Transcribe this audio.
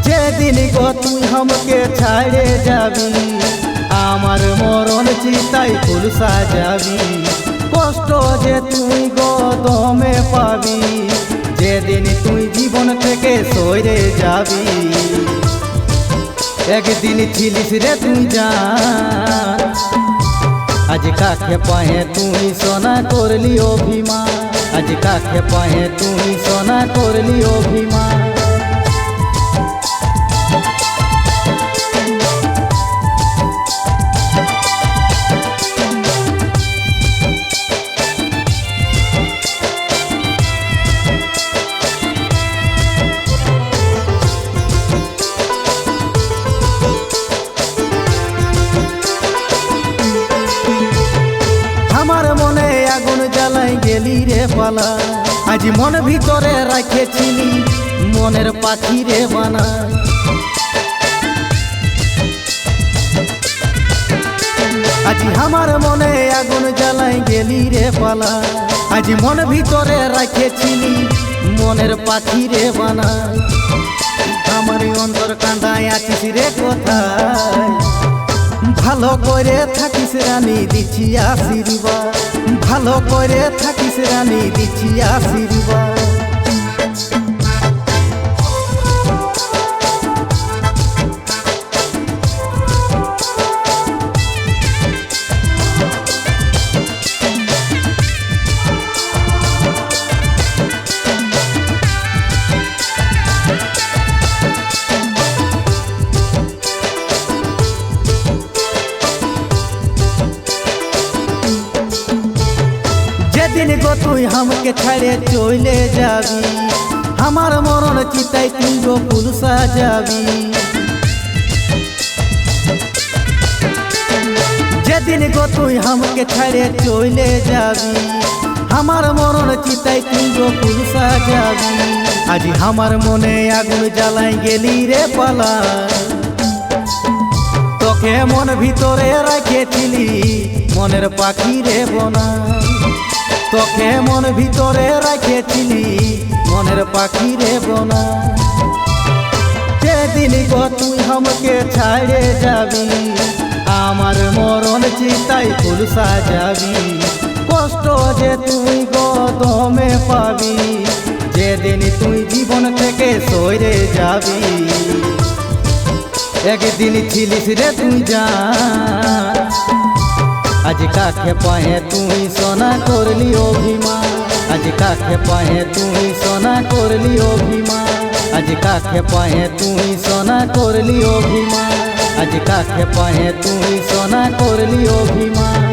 যেদিন গো তুই আমাকে ছাড়ে যাবি, আমার মরণ চিতাই ফুল সাজাবি। কষ্ট যে তুই গো দমে পাবি, যেদিন তুই জীবন থেকে সরে যাবি। একদিন ছিলিস রে তুই জান, আজ কাকে পায়ে তুই সোনা করলি অভিমান, আজ কাকে পায়ে তুই সোনা করলি অভিমান। আমার মনে আগুন জ্বালাই গেলি রে পালা, আজ মন ভিতরে রাখেছিলি মনের পাখি রে বানা। আজ আমার মনে আগুন জ্বালাই গেলি রে পালা, আজ মন ভিতরে রাখেছিলি মনের পাখি রে বানা। আমার অন্তর কান্দায় আছিস রে কোথায়, ভালো করে থাকিস রানী দিচ্ছি আশীর্বাদ, ভালো করে থাকিস রানী দিচ্ছি আশীর্বাদ। যেদিন গো তুই আমাকে ছাড়ে চলে যাবি, আমার মরণ চিতাই তুই গো ফুল সাজাবি। যেদিন গো তুই আমাকে ছাড়ে চলে যাবি, আমার মরণ চিতাই তুই গো ফুল সাজাবি। আজ আমার মনে আগুন জ্বালাই গেলি রে পালা, তোকে মন ভিতরে রাখেছিলি মনের পাখি রে বনা। তোকে মন ভিতরে রাখেছিলি মনের পাখি রে বনা। যেদিন গো তুই আমাকে ছাড়ে যাবি, আমার মরণ চিতাই ফুল সাজাবি। কষ্ট যে তুই গো দমে পাবি, যেদিন তুই জীবন থেকে সরে যাবি। একদিন ছিলিস রে তুই জান, আজ কাকে পায়ে তুই সোনা করলি অভিমান, আজ কাকে পায়ে তুই সোনা করলি অভিমান, আজ কাকে পায়ে তুই সোনা করলি অভিমান, আজ কাকে পায়ে তুই সোনা করলি অভিমান।